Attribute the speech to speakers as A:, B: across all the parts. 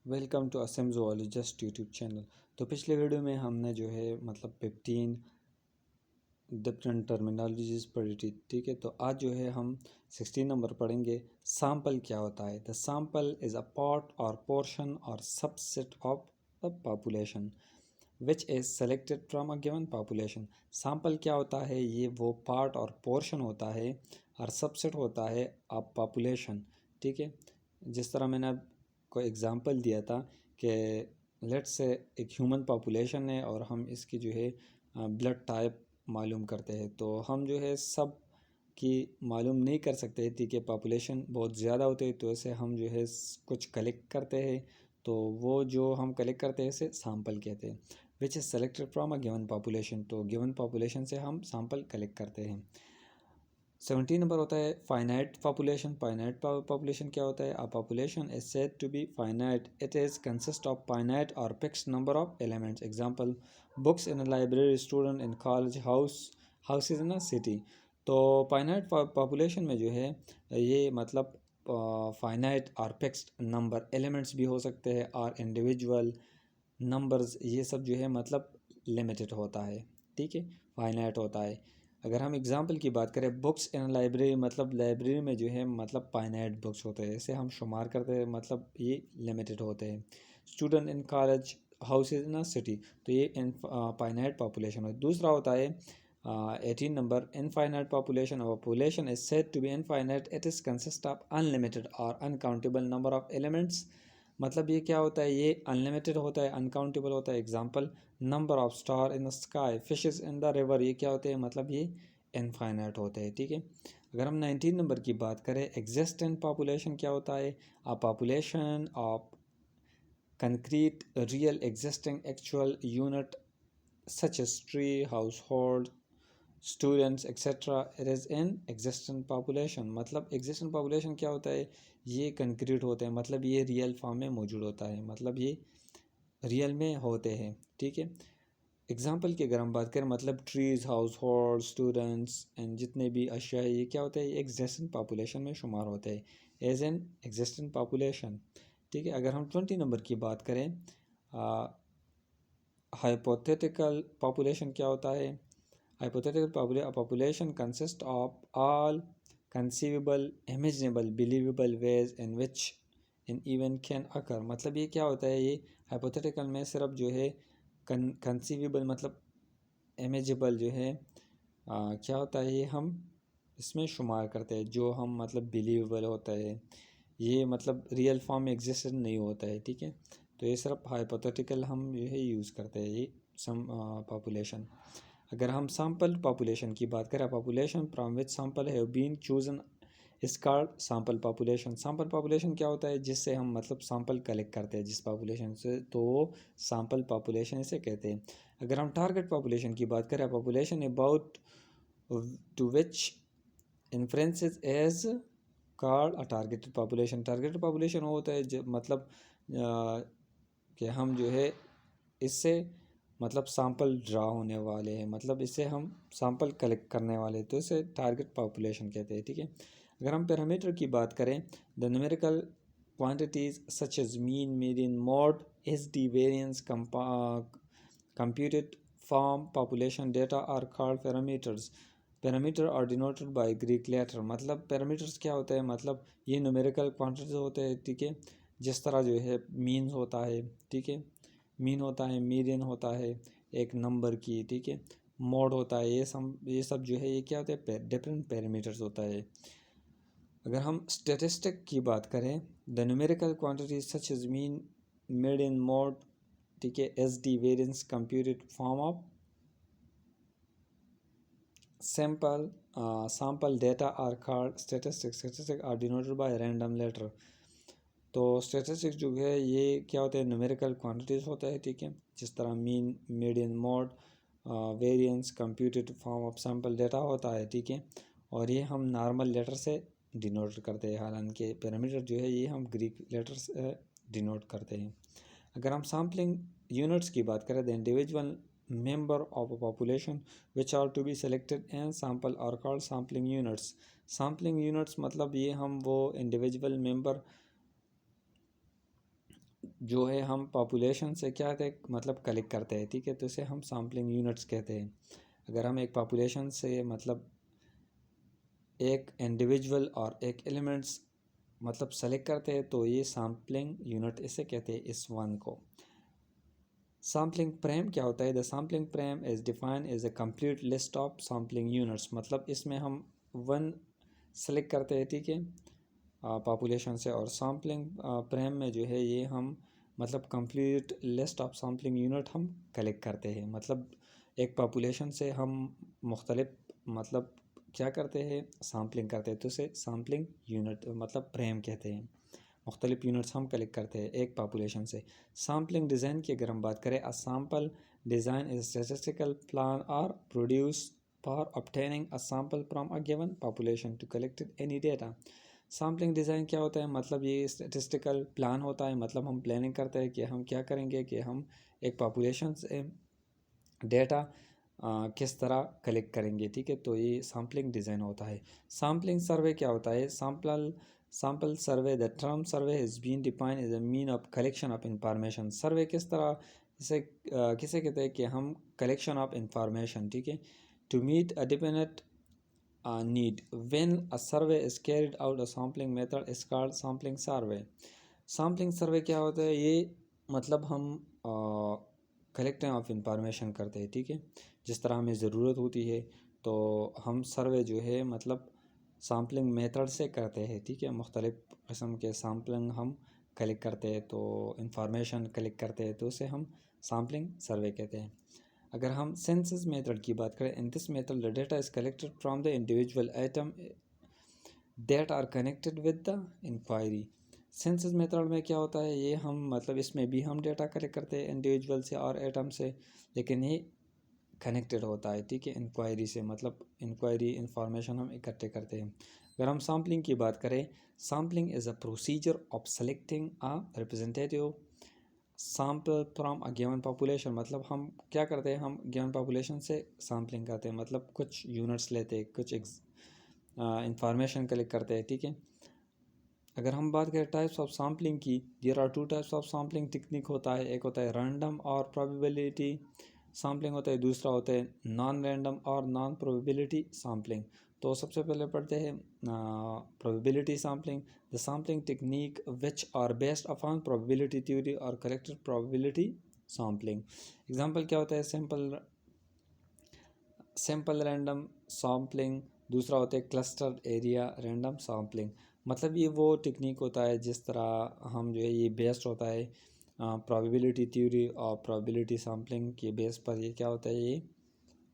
A: Welcome to Assam zoologist YouTube channel. तो पिछले video में हमने जो है 15 डिफरेंट टर्मिनोलॉजीज पढ़ी थी। ठीक है, तो आज जो है हम 16 नंबर पढ़ेंगे। सैम्पल क्या होता है? The sample is a part और पोर्शन और subset of the population which is selected from a given population. Sample क्या होता है? ये वो पार्ट और पोर्शन होता है और सबसेट होता है ऑफ पॉपुलेशन। ठीक है, जिस तरह मैंने को एग्ज़ाम्पल दिया था कि लेट्स से एक ह्यूमन पॉपुलेशन है और हम इसकी जो है ब्लड टाइप मालूम करते हैं, तो हम जो है सब की मालूम नहीं कर सकते थी कि पॉपुलेशन बहुत ज़्यादा होती है, तो ऐसे हम जो है कुछ कलेक्ट करते हैं। तो वो जो हम कलेक्ट करते हैं इसे सैम्पल कहते हैं। Which is selected from a given population, तो गिवन पॉपुलेशन से हम सैम्पल कलेक्ट करते हैं। 17 नंबर होता है फाइनाइट पॉपुलेशन। फाइनाइट पॉपुलेशन क्या होता है? A population is said to be finite, it is consist of finite और fixed number of elements. Example, books in a library, student in college, houses in a city. तो finite population में जो है ये मतलब फाइनाइट और fixed number elements भी हो सकते हैं और इंडिविजुअल नंबर्स, ये सब जो है मतलब लिमिटेड होता है। ठीक है, फाइनाइट होता है। अगर हम एग्जांपल की बात करें, बुक्स इन लाइब्रेरी, मतलब लाइब्रेरी में जो है मतलब फाइनाइट बुक्स होते हैं, इसे हम शुमार करते हैं, मतलब ये लिमिटेड होते हैं। Student in college, houses in a city, तो ये इन फाइनाइट पॉपुलेशन है। दूसरा होता है 18 number infinite population. Population is said to be infinite, it is consist of unlimited और अनकाउंटेबल नंबर ऑफ एलिमेंट्स। मतलब ये क्या होता है? ये अनलिमिटेड होता है, अनकाउंटेबल होता है। Example, number of star in the sky, fishes in the river, ये क्या होते हैं? मतलब ये इनफाइनाइट होते हैं। ठीक है, अगर हम 19 नंबर की बात करें, एग्जिस्टेंट पॉपुलेशन क्या होता है? A population of concrete real existing actual unit such as tree, हाउस होल्ड, students etcetera, it is in existent population. मतलब एग्जिस्टेंट पॉपुलेशन क्या होता है? ये कंक्रीट होते हैं, मतलब ये रियल फॉर्म में मौजूद होता है, मतलब ये रियल में होते हैं। ठीक है, एग्जाम्पल की अगर हम बात करें, मतलब ट्रीज, हाउस होल्ड, स्टूडेंट्स एंड जितने भी अशिया, ये क्या होता है? ये एग्जिस्टेंट पॉपुलेशन में शुमार होते हैं, एज एन एग्जिस्टेंट पॉपुलेशन। ठीक है, अगर हम 20 नंबर की बात करें, हाइपोथेटिकल पॉपुलेशन क्या होता है? Hypothetical population consists of all conceivable, imaginable, believable ways in which an event can occur। मतलब ये क्या होता है? ये hypothetical में सिर्फ जो है conceivable मतलब imaginable जो है क्या होता है? ये हम इसमें शुमार करते हैं। जो हम मतलब believable होता है, ये मतलब रियल फॉर्म में एग्जिस्ट नहीं होता है। ठीक है, तो ये सिर्फ हाइपोथेटिकल हम जो है यूज़ करते हैं ये सम पॉपुलेशन। अगर हम सैम्पल पॉपुलेशन की बात करें, population from which sample have been chosen is called sample population. Sample population क्या होता है? जिससे हम मतलब सैम्पल कलेक्ट करते हैं जिस पॉपुलेशन से, तो सैम्पल पॉपुलेशन इसे कहते हैं। अगर हम टारगेट पॉपुलेशन की बात करें, population about to which inferences as called a targeted population. Targeted population होता है जो मतलब कि हम जो है इससे मतलब सैम्पल ड्रा होने वाले हैं, मतलब इससे हम सैम्पल कलेक्ट करने वाले हैं, तो इसे टारगेट पॉपुलेशन कहते हैं। ठीक है, अगर हम पैरामीटर की बात करें, the numerical quantities such as mean, median, mode, H D, variance, computed form population data are called parameters। Parameter are denoted by Greek letter. मतलब पैरामीटर्स क्या होता है? मतलब ये न्यूमेरिकल क्वांटिटीज होते हैं। ठीक है, जिस तरह जो है मीन होता है, ठीक है, मीन होता है, मीडियन होता है एक नंबर की, ठीक है, मोड होता है, ये सब जो है ये क्या होता है? डिफरेंट पैरामीटर्स होता है। अगर हम स्टेटिस्टिक की बात करें, the numerical quantity such is mean, median, mode, ठीक है, S D, variance, computed form of sample data are called statistics। statistics are denoted by random letter। तो स्टेटिस्टिक्स जो है ये क्या होता है? न्यूमेरिकल क्वांटिटीज़ होता है। ठीक है, जिस तरह mean, median, mode, variance, computed form of sample data होता है। ठीक है, और ये हम नॉर्मल लेटर से डिनोट करते हैं, हालांकि पैरामीटर जो है ये हम ग्रीक लेटर से डिनोट करते हैं। अगर हम सैम्पलिंग यूनिट्स की बात करें, the individual member of a population which are to be selected and sample are called sampling units। sampling units मतलब ये हम वो individual member जो है हम पॉपुलेशन से क्या कहते हैं मतलब कलेक्ट करते हैं, ठीक है, तो इसे हम सैम्पलिंग यूनिट्स कहते हैं। अगर हम एक पॉपुलेशन से मतलब एक इंडिविजुअल और एक एलिमेंट्स मतलब सेलेक्ट करते हैं तो ये सैम्पलिंग यूनिट इसे कहते हैं, इस वन को। सैम्पलिंग प्रेम क्या होता है? The sampling frame is defined as a complete list of sampling units. मतलब इसमें हम वन सेलेक्ट करते हैं, ठीक है, पॉपुलेशन से, और सैम्पलिंग प्रेम में जो है ये हम मतलब complete list of sampling unit हम कलेक्ट करते हैं। मतलब एक पॉपुलेशन से हम मुख्तलिफ मतलब क्या करते हैं, सैम्पलिंग करते हैं, तो इसे सैम्पलिंग यूनिट मतलब प्रेम कहते हैं। मुख्तलिफ यूनिट्स हम कलेक्ट करते हैं एक पॉपुलेशन से। सैम्पलिंग डिज़ाइन की अगर हम बात करें, a sample design is statistical plan are produce for obtaining a sample from a given population to collected any data। Sampling design क्या होता है? मतलब ये स्टैटिस्टिकल प्लान होता है। मतलब हम प्लानिंग करते हैं कि हम क्या करेंगे कि हम एक पॉपुलेशन से डेटा किस तरह कलेक्ट करेंगे, ठीक है, तो ये सैम्पलिंग डिज़ाइन होता है। सैम्पलिंग सर्वे क्या होता है? sample survey, the term survey has been defined as a mean of collection of information। सर्वे किस तरह इसे किसे कहते हैं कि हम कलेक्शन ऑफ इंफॉर्मेशन, ठीक है, to meet a definite need। when a survey is carried out, a sampling method is called sampling survey। Sampling survey क्या होता है? ये मतलब हम कलेक्टिंग ऑफ इंफॉर्मेशन करते हैं, ठीक है, जिस तरह हमें ज़रूरत होती है तो हम सर्वे जो है मतलब सैम्पलिंग मेथड से करते हैं, ठीक है। मुख्तलिफ़ किस्म के सैम्पलिंग हम कलेक्ट करते हैं, तो इंफॉर्मेशन कलेक्ट करते हैं, तो उसे हम सैम्पलिंग सर्वे कहते हैं। अगर हम सेंसस मेथड की बात करें, in this method the data is collected from the individual item that are connected with the inquiry. Census method में क्या होता है? ये हम मतलब इसमें भी हम डेटा कलेक्ट करते हैं इंडिविजुअल से और एटम से, लेकिन ये कनेक्टेड होता है, ठीक है, इंक्वायरी से। मतलब इंक्वायरी इंफॉर्मेशन हम इकट्ठे करते हैं। अगर हम सैम्पलिंग की बात करें, sampling is a procedure of selecting a representative sample from a given population. मतलब हम क्या करते हैं, हम गिवन पॉपुलेशन से सैम्पलिंग करते हैं, मतलब कुछ यूनिट्स लेते हैं, कुछ इंफॉर्मेशन कलेक्ट करते हैं, ठीक है। अगर हम बात करें टाइप्स ऑफ सैम्पलिंग की, there are two types of sampling technique होता है। एक होता है रैंडम और प्रोबेबिलिटी सैम्पलिंग होता है, दूसरा होता है नॉन रैंडम और नॉन प्रोबेबिलिटी सैम्पलिंग। तो सबसे पहले पढ़ते हैं probability sampling. The sampling technique which are based upon probability theory और कलेक्टेड प्रोबेबिलिटी सैम्पलिंग। एग्जांपल क्या होता है? सिंपल रैंडम सैम्पलिंग, दूसरा होता है क्लस्टर एरिया रैंडम सैम्पलिंग। मतलब ये वो टेक्निक होता है जिस तरह हम जो है ये बेस्ड होता है प्रोबेबिलिटी थ्योरी और प्रोबेबिलिटी सैम्पलिंग के बेस पर ये क्या होता है, ये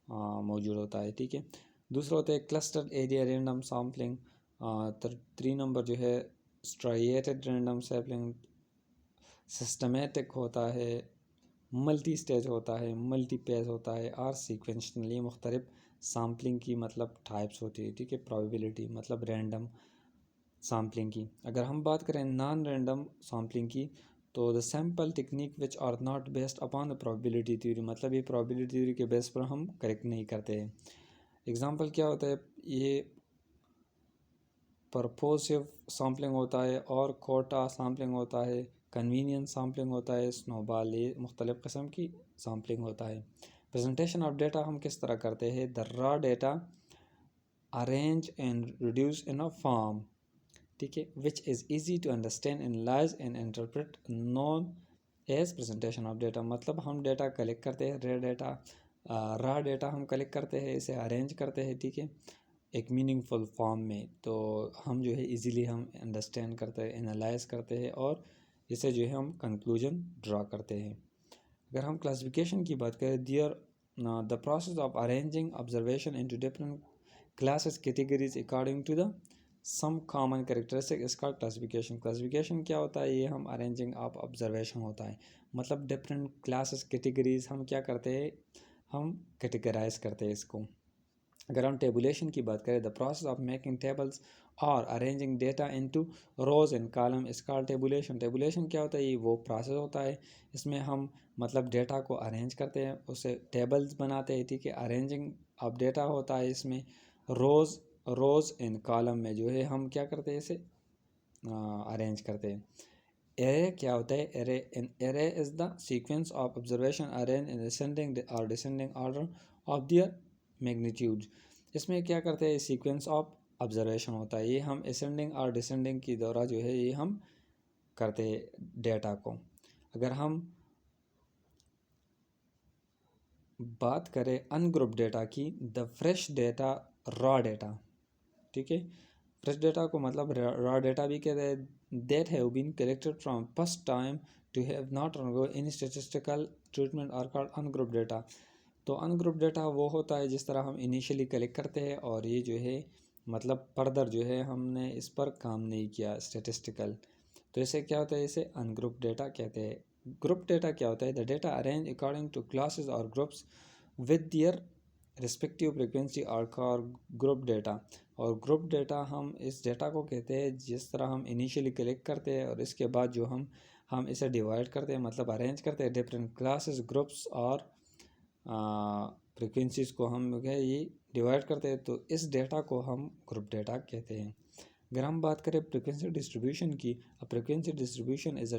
A: मौजूद होता है, ठीक है। दूसरा होता है cluster area random sampling. 3 number जो है स्ट्राइएटेड रैंडम सैम्पलिंग। सिस्टमेटिक होता है, मल्टी स्टेज होता है, मल्टी पेज होता है और सीक्वेंशनली मुख्तलिफ सैम्पलिंग की मतलब टाइप्स होती है, ठीक है। प्रोबेबिलिटी मतलब रैंडम सैम्पलिंग की। अगर हम बात करें नॉन रैंडम सैम्पलिंग की, तो the sample technique which are not based upon the probability theory. मतलब ये प्रोबेबिलिटी थ्योरी के बेस पर हम करेक्ट नहीं करते हैं। एग्जांपल क्या होता है? ये परपोसिव सैम्पलिंग होता है और कोटा सैम्पलिंग होता है, कन्वीनियंस सैम्पलिंग होता है, स्नोबॉल, ये मुख्तलिफ़ किस्म की सैम्पलिंग होता है। प्रेजेंटेशन ऑफ डेटा हम किस तरह करते हैं? The raw data arrange and reduce in a form, ठीक है, which is easy to understand analyse and interpret, known as presentation of data. मतलब हम डेटा कलेक्ट करते हैं, रॉ डेटा हम कलेक्ट करते हैं, इसे अरेंज करते हैं, ठीक है, एक मीनिंगफुल फॉर्म में, तो हम जो है इजीली हम अंडरस्टैंड करते हैं, एनालाइज करते हैं और इसे जो है हम कंक्लूजन ड्रा करते हैं। अगर हम क्लासिफिकेशन की बात करें, there the process of arranging observation into different classes categories according to the some common characteristic is called classification. Classification क्या होता है? ये हम अरेंजिंग ऑफ ऑब्जर्वेशन होता है, मतलब डिफरेंट क्लासेस कैटेगरीज हम क्या करते हैं, हम कैटेगराइज करते हैं इसको। अगर हम टेबुलेशन की बात करें, the process of making tables और arranging data into rows and column is called tabulation. Tabulation क्या होता है? ये वो प्रोसेस होता है, इसमें हम मतलब डेटा को अरेंज करते हैं, उसे टेबल्स बनाते हैं, ठीक है। अरेंजिंग ऑफ डेटा होता है इसमें रोज एंड कॉलम में जो है हम क्या करते हैं, इसे अरेंज करते हैं। एरे क्या होता है? Array in array is the sequence of observation arrange in ascending और descending order of their magnitude. इसमें क्या करते हैं? सीक्वेंस ऑफ ऑब्जर्वेशन होता है, ये हम असेंडिंग और डिसेंडिंग की दौरा जो है ये हम करते हैं डेटा को। अगर हम बात करें अनग्रुप डेटा की, the fresh data, raw data, ठीक है, फ्रेश डेटा को मतलब रॉ डेटा भी कहते हैं, that have been collected from first time to have not undergo any statistical treatment are called ungroup data. तो अनग्रुप डेटा वो होता है जिस तरह हम इनिशियली कलेक्ट करते हैं और ये जो है मतलब फर्दर जो है हमने इस पर काम नहीं किया स्टैटिस्टिकल, तो इसे क्या होता है? इसे अनग्रुप डेटा कहते हैं। ग्रुप डेटा क्या होता है? The data arrange according to classes और groups with their respective frequency और ग्रुप डेटा। और ग्रुप डेटा हम इस डेटा को कहते हैं जिस तरह हम इनिशियली कलेक्ट करते हैं और इसके बाद जो हम इसे डिवाइड करते हैं, मतलब अरेंज करते हैं डिफरेंट क्लासेस, ग्रुप्स और फ्रिक्वेंसीज़ को हम ये डिवाइड करते हैं, तो इस डेटा को हम ग्रुप डेटा कहते हैं। अगर हम बात करें फ्रिक्वेंसी डिस्ट्रीब्यूशन की, frequency distribution is a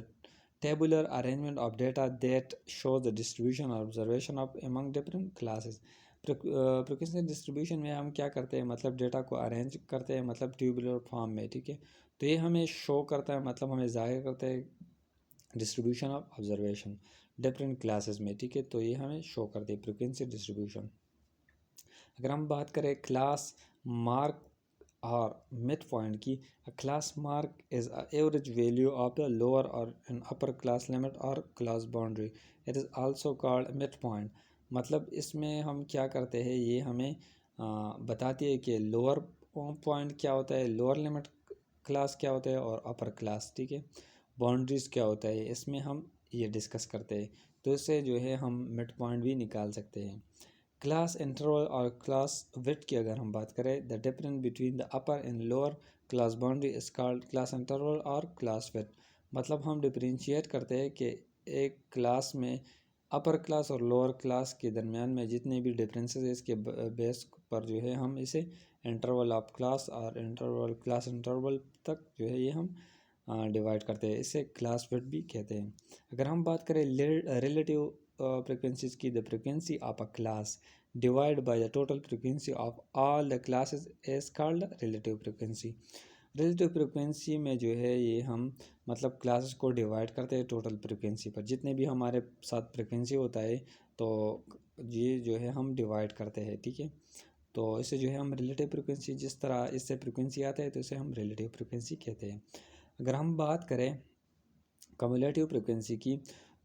A: tabular arrangement of data that shows the distribution और observation of among different classes. Frequency distribution में हम क्या करते हैं? मतलब डेटा को अरेंज करते हैं, मतलब ट्यूबुलर फॉर्म में, ठीक है, तो ये हमें शो करता है, मतलब हमें जाहिर करता है distribution of observation different classes में, ठीक है, तो ये हमें शो करती है फ्रिक्वेंसी डिस्ट्रीब्यूशन। अगर हम बात करें क्लास मार्क और मिड पॉइंट की, class mark is average value of the lower और एन अपर क्लास लिमिट और class boundary, it is also called mid point. मतलब इसमें हम क्या करते हैं? ये हमें बताती है कि लोअर पॉइंट क्या होता है, लोअर लिमिट क्लास क्या होता है और अपर क्लास, ठीक है, बाउंड्रीज क्या होता है, इसमें हम ये डिस्कस करते हैं, तो इससे जो है हम मिड पॉइंट भी निकाल सकते हैं। क्लास इंटरवल और क्लास विड्थ की अगर हम बात करें, the difference between the upper and lower class boundary is called class interval और क्लास विड्थ। मतलब हम डिफरेंशिएट करते हैं कि एक क्लास में अपर क्लास और लोअर क्लास के दरमियान में जितने भी डिफरेंसेस है इसके बेस पर जो है हम इसे इंटरवल ऑफ क्लास और इंटरवल क्लास इंटरवल तक जो है ये हम डिवाइड करते हैं, इसे क्लास विड्थ भी कहते हैं। अगर हम बात करें रिलेटिव फ्रिक्वेंसीज की, the frequency of a class divide by the total frequency of all the classes is called relative frequency. Relative frequency में जो है ये हम मतलब क्लासेस को डिवाइड करते हैं टोटल फ्रिक्वेंसी पर, जितने भी हमारे साथ फ्रिक्वेंसी होता है तो ये जो है हम डिवाइड करते हैं, ठीक है, तो इसे जो है हम रिलेटिव फ्रिक्वेंसी, जिस तरह इससे फ्रिक्वेंसी आता है तो इसे हम रिलेटिव फ्रिक्वेंसी कहते हैं। अगर हम बात करें कम्युलेटिव फ्रिक्वेंसी की,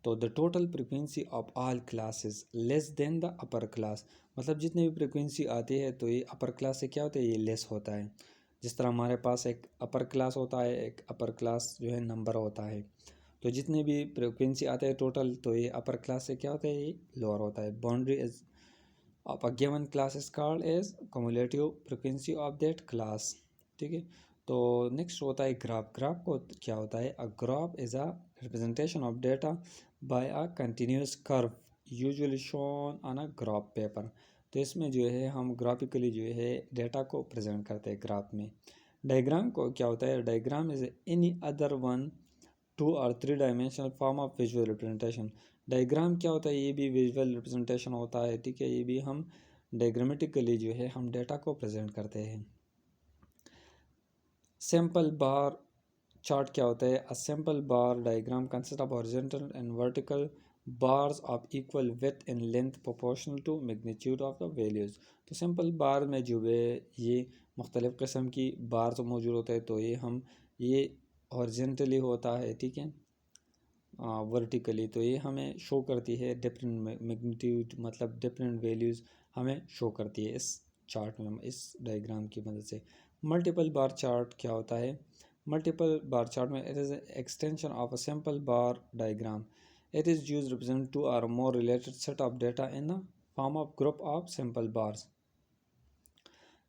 A: तो the total frequency of all classes less than the upper class. मतलब जितने भी फ्रिक्वेंसी आती है तो ये अपर क्लास से क्या होता है? ये लेस होता है। जिस तरह हमारे पास एक अपर क्लास होता है, एक अपर क्लास जो है नंबर होता है, तो जितने भी फ्रिक्वेंसी आते हैं टोटल, तो ये अपर क्लास से क्या होता है? ये लोअर होता है। Boundary is of a given class is called as cumulative frequency of that class, ठीक है। तो नेक्स्ट होता है ग्राफ। ग्राफ को क्या होता है? A graph is a representation of data bye a continuous curve usually shown on a graph paper. तो इसमें जो है हम ग्राफिकली जो है डेटा को प्रेजेंट करते हैं ग्राफ में। डायग्राम को क्या होता है? Diagram is any other one 2 और 3 dimensional form of visual representation. Diagram क्या होता है? ये भी विजुअल रिप्रेजेंटेशन होता है, ठीक है, ये भी हम डायग्रामेटिकली जो है हम डेटा को प्रेजेंट करते हैं। सिंपल बार चार्ट क्या होता है? A simple bar diagram consist of horizontal and vertical bars of equal width and length proportional to magnitude of the values. तो सिंपल बार में जो है ये मुख्तलिफ़ किस्म की बार्स मौजूद होते हैं, तो ये हॉरिजॉन्टली होता है, ठीक है, वर्टिकली, तो ये हमें शो करती है डिफरेंट मैग्नीट्यूड, मतलब डिफरेंट वैल्यूज़ हमें शो करती है इस चार्ट में, इस डायग्राम की मदद से। मल्टीपल बार चार्ट क्या होता है? मल्टीपल बार चार्ट में it is extension of a simple bar diagram. It is use represent 2 or more related set of data in the form of group of simple bars.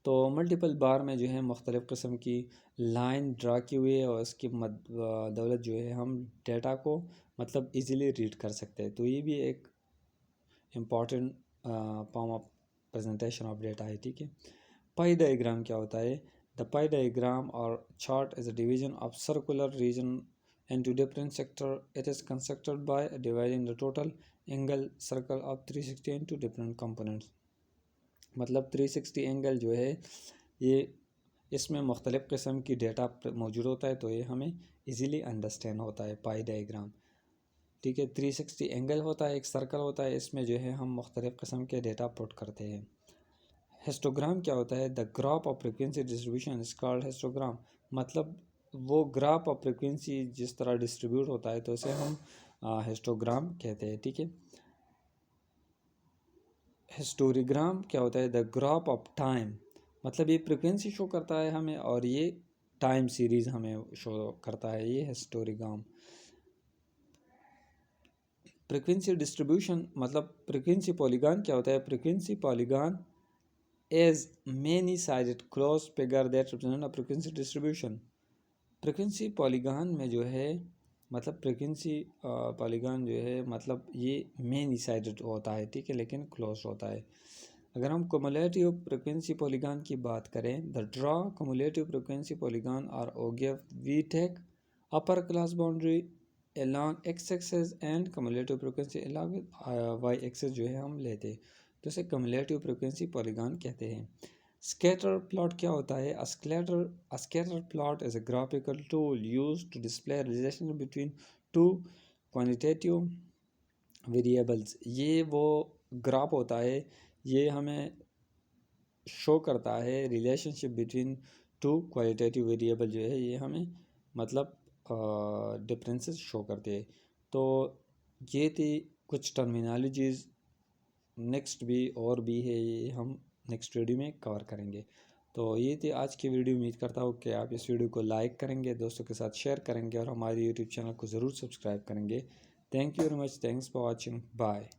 A: तो multiple बार में जो है मुख्तलिफ़ किस्म की लाइन ड्रा की हुई है और इसकी दौलत जो है हम डेटा को मतलब इजीली रीड कर सकते हैं, तो ये भी एक important form of presentation of data है, ठीक है। पाई डायग्राम क्या होता है? द पाई डायग्राम और chart is a division of circular region into different sector. It is constructed by dividing the total angle circle of 360 into different components. मतलब 360 angle जो है ये इसमें मुख्तलिफ़ किस्म की डेटा मौजूद होता है, तो ये हमें इजीली अंडरस्टैंड होता है पाई डायग्राम। ठीक है, 360 एंगल होता है, एक सर्कल होता है, इसमें जो है हम मुख्तलिफ़ किस्म के डेटा पुट करते हैं। हिस्टोग्राम क्या होता है? The graph of frequency distribution is called histogram. मतलब वो ग्राफ ऑफ फ्रिक्वेंसी जिस तरह डिस्ट्रीब्यूट होता है तो इसे हम हिस्टोग्राम कहते हैं। ठीक है, हिस्टोरीग्राम क्या होता है? The graph of time. मतलब ये फ्रिक्वेंसी शो करता है हमें और ये टाइम सीरीज़ हमें शो करता है, ये हिस्टोरीग्राम। फ्रिक्वेंसी डिस्ट्रीब्यूशन मतलब फ्रिक्वेंसी पॉलीगॉन क्या होता है? Frequency polygon is many-sided closed figure that represent a frequency distribution। Frequency polygon में जो है मतलब फ्रिक्वेंसी पॉलीगॉन जो है मतलब ये मेनी साइडेड होता है, ठीक है, लेकिन क्लोज होता है। अगर हम क्युमुलेटिव फ्रिक्वेंसी पॉलीगॉन की बात करें, the draw cumulative frequency polygon are ogive we take upper class boundary along x axis and cumulative frequency along with y axis जो है हम लेते हैं, तो इसे क्युमुलेटिव फ्रिक्वेंसी पॉलीगॉन कहते हैं। स्कैटर प्लॉट क्या होता है? A scatter plot is a graphical tool used to display relationship between two quantitative variables। ये वो ग्राफ होता है, ये हमें शो करता है relationship between two qualitative variable जो है, ये हमें मतलब डिफरेंसेस शो करते हैं। तो ये थी कुछ टर्मिनोलॉजीज़, नेक्स्ट भी और भी है, ये हम नेक्स्ट वीडियो में कवर करेंगे। तो ये थी आज की वीडियो। उम्मीद करता हूँ कि आप इस वीडियो को लाइक करेंगे, दोस्तों के साथ शेयर करेंगे और हमारे यूट्यूब चैनल को ज़रूर सब्सक्राइब करेंगे। Thank you very much, thanks for watching, bye.